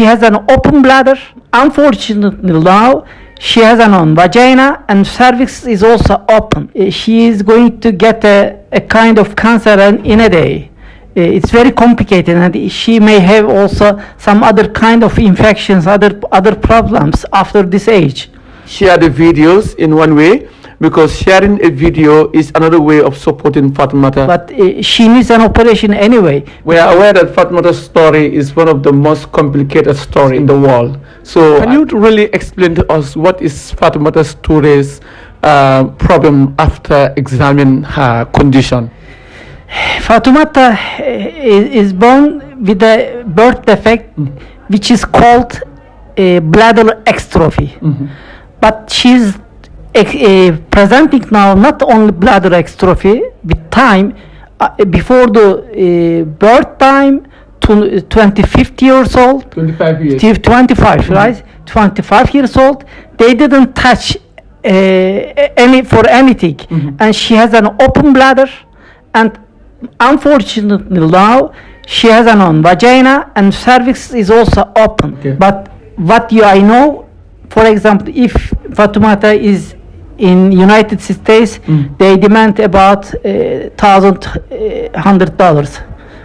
she has an open bladder. Unfortunately now, she has an own vagina and cervix is also open. She is going to get a kind of cancer in a day. It's very complicated, and she may have also some other kind of infections, other problems after this age. Share the videos in one way, because sharing a video is another way of supporting Fatoumata. But she needs an operation anyway. We are aware that Fatoumata's story is one of the most complicated stories in the world. So can you really explain to us what is Fatoumata Touray's problem after examining her condition? Fatoumata is born with a birth defect, which is called bladder extrophy. But she's presenting now not only bladder extrophy with time, before the birth time, 25 years old. 25 years. 25, right? 25 years old. They didn't touch anything. And she has an open bladder, and unfortunately now she has an own vagina and cervix is also open. Okay. But what I know, for example, if Fatoumata is in United States, they demand about $100,000.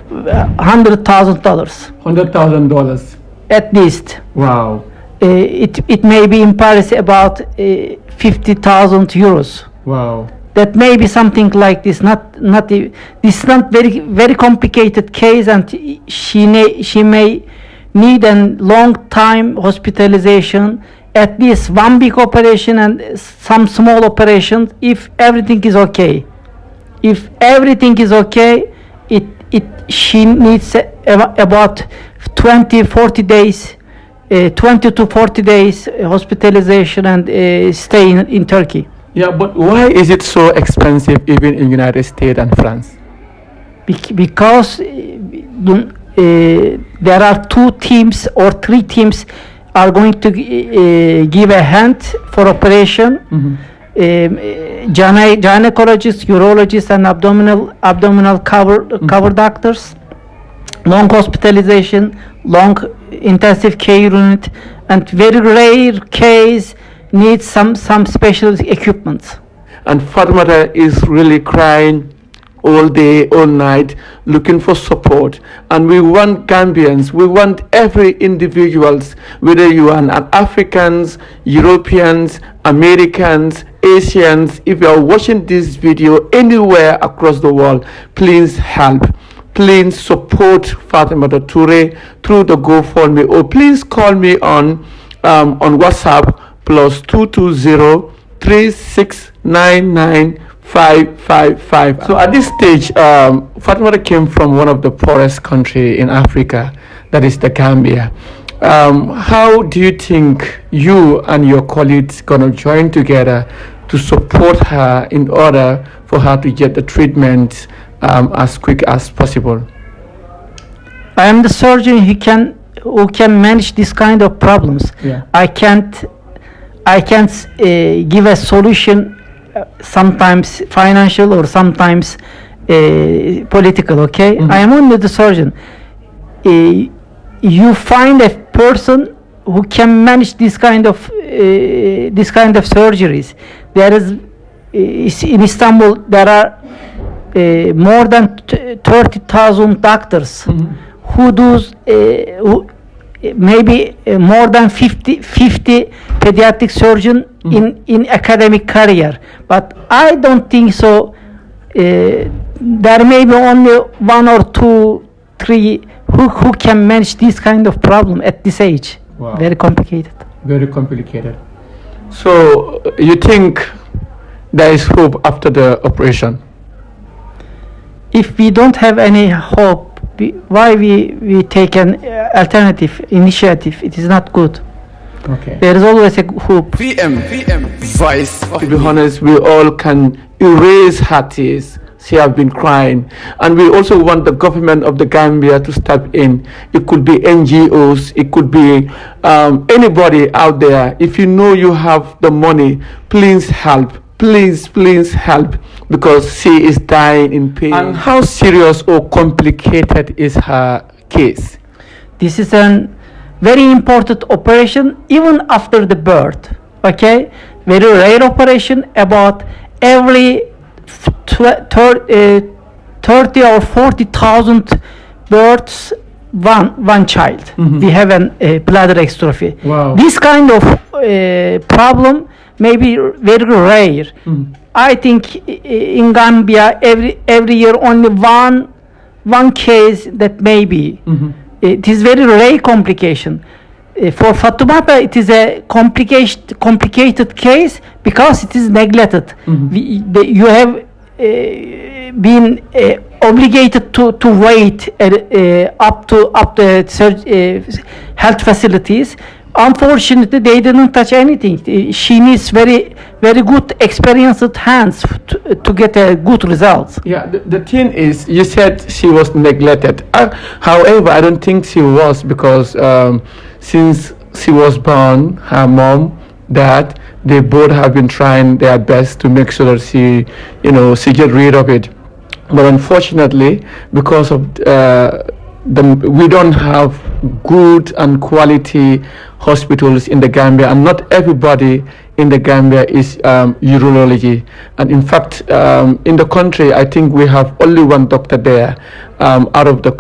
$100,000 at least. Wow. It may be in Paris about 50,000 euros. Wow. That may be something like this. This is not very complicated case, and she may need a long time hospitalization, at least one big operation and some small operations if everything is okay. If everything is okay, she needs about 20 to 40 days hospitalization and stay in Turkey. Yeah, but why is it so expensive even in United States and France? Because there are 2 teams or 3 teams are going to give a hand for operation. Gynecologists, urologists, and abdominal cover doctors. Long hospitalization, long intensive care unit, and very rare case needs some special equipment. And Fatoumata is really crying all day, all night, looking for support. And we want Gambians, we want every individuals, whether you are an Africans, Europeans, Americans, Asians, if you are watching this video anywhere across the world, please help. Please support Fatoumata Touray through the GoFundMe, or please call me on WhatsApp +220 3699 555. So at this stage, Fatoumata came from one of the poorest country in Africa, that is the Gambia. How do you think you and your colleagues gonna join together to support her in order for her to get the treatment as quick as possible? I am the surgeon who can manage this kind of problems. Yeah. I can't give a solution. Sometimes financial or sometimes political. Okay, I am only the surgeon. You find a person who can manage this kind of surgeries. There is in Istanbul there are more than 30,000 doctors who do maybe more than 50 pediatric surgeon in academic career, but I don't think so. There may be only 1 or 2, 3 who can manage this kind of problem at this age. Wow. Very complicated. Very complicated. So you think there is hope after the operation? If we don't have any hope, why we take an alternative initiative? It is not good. Okay. There is always a hope. VM voice. To be honest, we all can erase her tears. She have been crying, and we also want the government of the Gambia to step in. It could be NGOs, it could be anybody out there. If you know you have the money, please help. Please help, because she is dying in pain. And how serious or complicated is her case? This is an very important operation even after the birth. Okay, very rare operation. About every 30 or 40,000 births, one child. We have a bladder extrophy. Wow. This kind of problem may be very rare. I think in Gambia every year only one case that may be. It is very rare complication. For Fatoumata, it is a complicated case because it is neglected. You have been obligated to wait up to health facilities. Unfortunately, they didn't touch anything. She needs very good experienced hands to get a good result. Yeah, the thing is, you said she was neglected. However, I don't think she was, because since she was born, her mom, dad, they both have been trying their best to make sure that she get rid of it. But unfortunately, because of we don't have good and quality hospitals in the Gambia, and not everybody in the Gambia is urology. And in fact, in the country, I think we have only one doctor there. Out of 2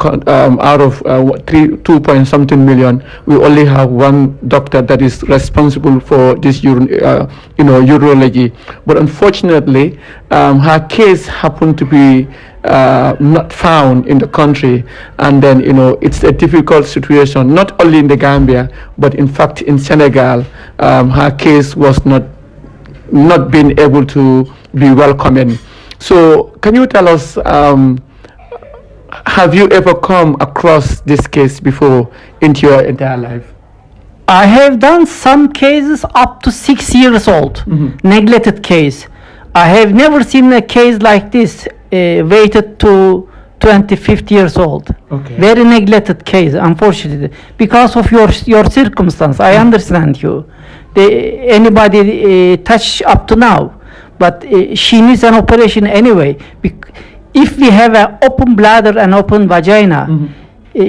million, we only have one doctor that is responsible for this urology. But unfortunately, her case happened to be not found in the country, and then it's a difficult situation, not only in the Gambia, but in fact in Senegal. Her case was not being able to be welcomed. So can you tell us, have you ever come across this case before into your entire life? I have done some cases up to 6 years old, neglected case. I have never seen a case like this waited to 20, 50 years old. Okay. Very neglected case, unfortunately, because of your circumstance. I understand you. Anybody touch up to now, but she needs an operation anyway. If we have an open bladder and open vagina,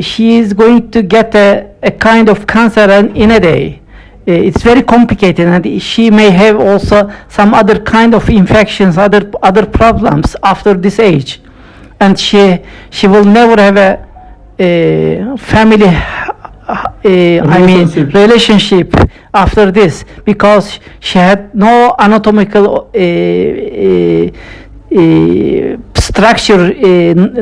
she is going to get a kind of cancer in a day. It's very complicated, and she may have also some other kind of infections, other problems after this age, and she will never have a family relationship after this, because she had no anatomical structure,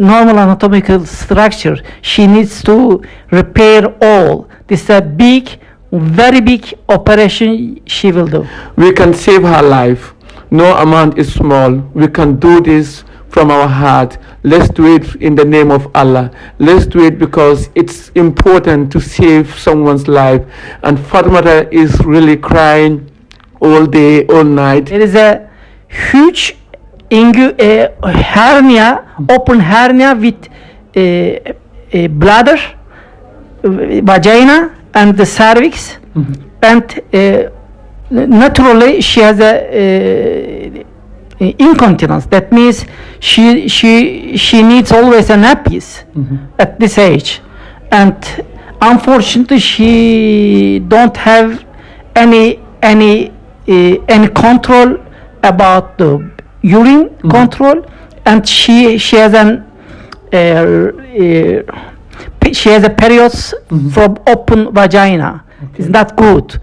normal anatomical structure. She needs to repair all. This is a very big operation she will do. We can save her life. No amount is small. We can do this from our heart. Let's do it in the name of Allah. Let's do it because it's important to save someone's life. And Fatoumata is really crying all day, all night. There is a huge hernia, open hernia with a bladder, vagina, and the cervix, and naturally she has a incontinence. That means she needs always a nappies at this age, and unfortunately she don't have any control about the urine control, and she has she has a periods from open vagina. It's not good.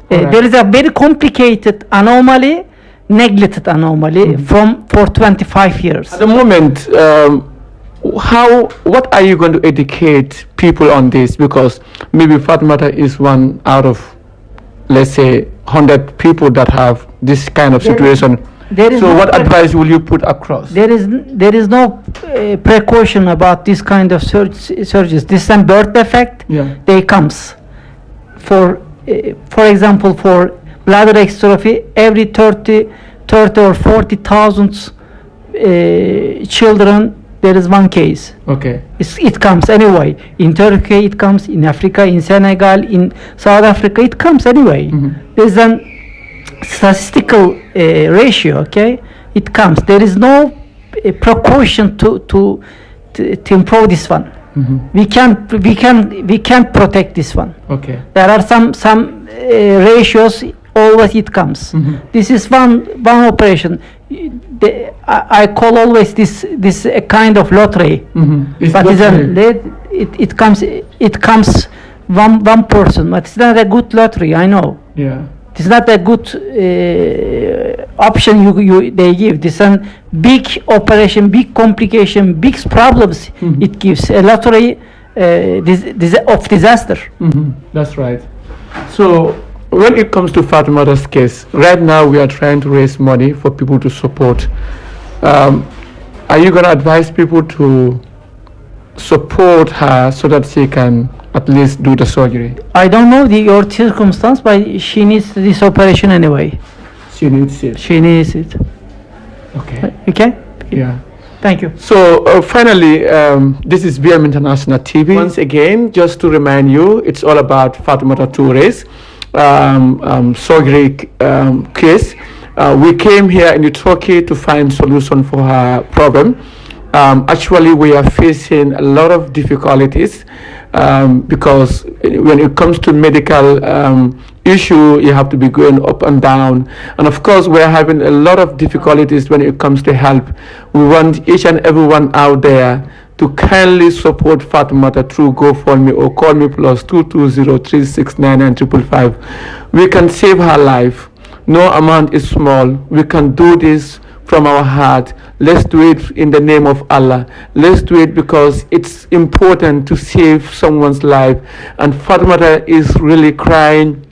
There is a very complicated anomaly, neglected anomaly for 25 years. At the moment, what are you going to educate people on this? Because maybe Fatoumata is one out of, let's say, 100 people that have this kind of situation. So what advice will you put across? There is no precaution about this kind of surgeries. This is a birth defect. They comes. For example, for bladder extrophy, every 30 or 40,000 children, there is one case. Okay. It comes anyway. In Turkey, it comes. In Africa, in Senegal, in South Africa, it comes anyway. There's an statistical ratio. Okay, it comes. There is no precaution to improve this one. We can't protect this one. Okay. There are some ratios. Always it comes. This is one operation. I call always this a kind of lottery. It's But lottery. it comes one person. But it's not a good lottery. I know. Yeah. It's not a good option they give. This is a big operation, big complication, big problems. It gives a lottery of disaster. That's right. So when it comes to Fatoumata's case, right now we are trying to raise money for people to support. Are you going to advise people to support her so that she can at least do the surgery? I don't know your circumstance, but she needs this operation anyway. She needs it. She needs it. Okay. Okay? Yeah. Thank you. So finally, this is VM International TV. Once again, just to remind you, it's all about Fatoumata Touray's surgery case. We came here in Turkey to find solution for her problem. Actually, we are facing a lot of difficulties because when it comes to medical issue, you have to be going up and down. And of course, we're having a lot of difficulties when it comes to help. We want each and everyone out there to kindly support Fatoumata through GoFundMe or call me +220-369-9555. We can save her life. No amount is small. We can do this from our heart. Let's do it in the name of Allah. Let's do it because it's important to save someone's life. And Fatoumata is really crying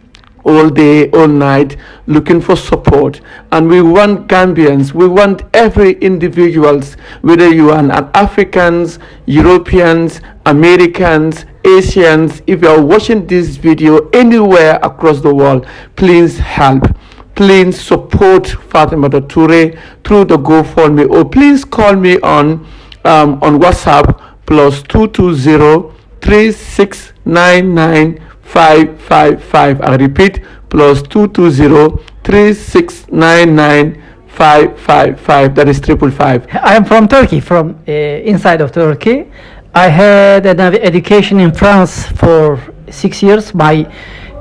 all day, all night, looking for support. And we want Gambians, we want every individuals, whether you are an Africans, Europeans, Americans, Asians, if you are watching this video anywhere across the world, please help. Please support Fatoumata Touray through the GoFundMe, or please call me on WhatsApp +220-3699-555. I repeat, +220-3699-555. That is 555. I am from Turkey, from inside of Turkey. I had an education in France for 6 years. My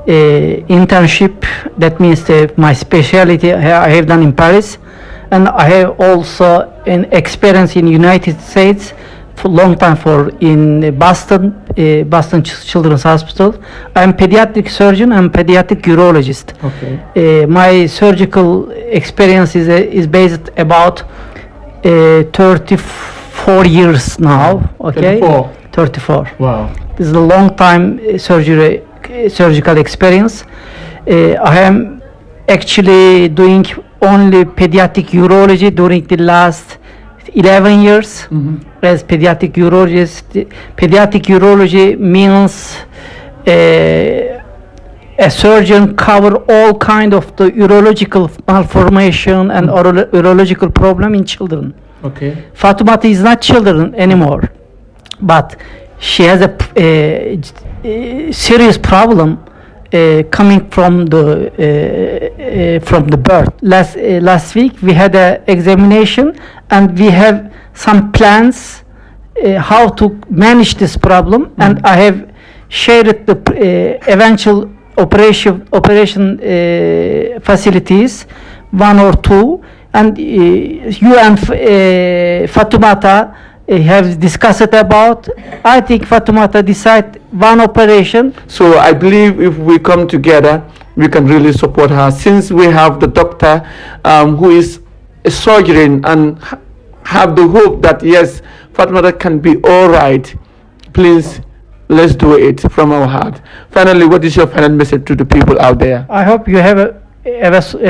internship, that means my specialty, I have done in Paris, and I have also an experience in United States for a long time in Boston Children's Hospital. I'm pediatric surgeon and pediatric urologist. Okay. My surgical experience is based about 34 years now. Okay. 34. Wow. This is a long time surgical experience. I am actually doing only pediatric urology during the last 11 years as pediatric urologist. Pediatric urology means a surgeon cover all kind of the urological malformation and urological problem in children. Okay. Fatoumata is not children anymore, but she has a serious problem coming from the birth. Last week we had an examination, and we have some plans how to manage this problem, and I have shared the eventual operation facilities, 1 or 2, and you and Fatoumata have discussed about. I think Fatoumata decide one operation. So I believe if we come together, we can really support her. Since we have the doctor who is a surgeon and have the hope that yes, Fatoumata can be all right, please, let's do it from our heart. Finally, what is your final message to the people out there? I hope you have a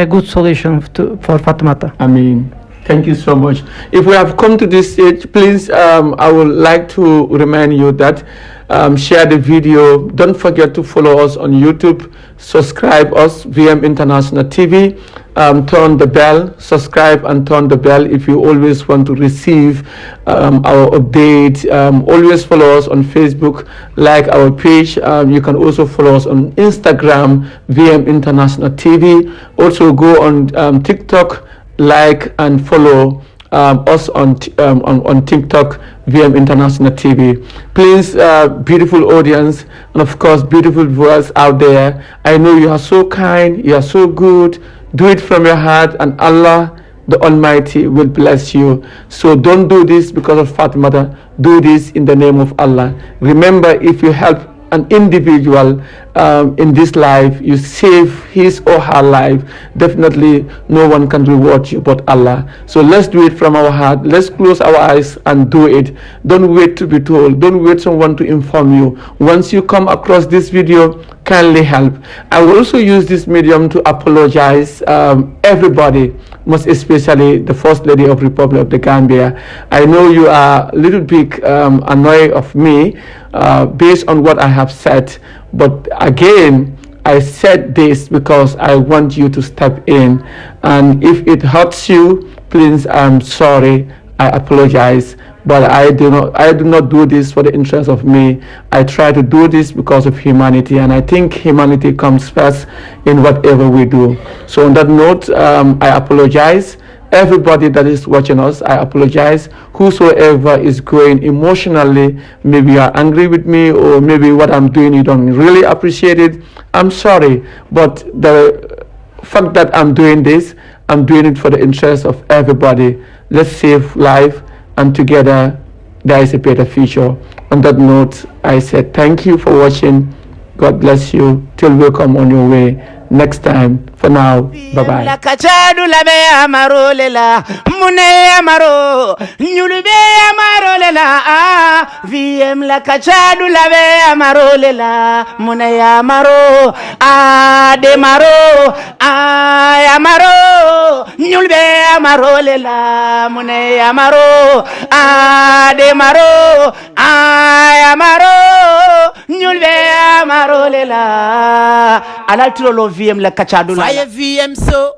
good solution for Fatoumata. I mean, thank you so much. If we have come to this stage, please, I would like to remind you that share the video. Don't forget to follow us on YouTube. Subscribe us, VM International TV. Turn the bell, subscribe and turn the bell if you always want to receive our updates. Always follow us on Facebook, like our page. You can also follow us on Instagram, VM International TV. Also go on TikTok, like and follow us on TikTok, VM International TV. Please, beautiful audience, and of course, beautiful viewers out there, I know you are so kind, you are so good. Do it from your heart, and Allah, the Almighty, will bless you. So don't do this because of Fatoumata. Do this in the name of Allah. Remember, if you help an individual in this life, you save his or her life, definitely no one can reward you but Allah. So let's do it from our heart. Let's close our eyes and do it. Don't wait to be told. Don't wait someone to inform you. Once you come across this video, kindly help. I will also use this medium to apologize everybody, most especially the First Lady of Republic of the Gambia. I know you are a little bit annoyed of me based on what I have said, but again, I said this because I want you to step in, and if it hurts you, please, I'm sorry, I apologize, but I do not do this for the interest of me. I try to do this because of humanity, and I think humanity comes first in whatever we do. So on that note, I apologize. Everybody that is watching us, I apologize. Whosoever is going emotionally, maybe you are angry with me, or maybe what I'm doing you don't really appreciate it, I'm sorry. But the fact that I'm doing this, I'm doing it for the interest of everybody. Let's save life, and together there is a better future. On that note, I said thank you for watching. God bless you. Till we come on your way next time. For now, bye-bye. VM la kachadu lave amarolela munaya maro ade maro ayamaro nyulbe amarolela munaya maro ade maro ayamaro nyulbe amarolela ala trolo VM la kachadu la VM so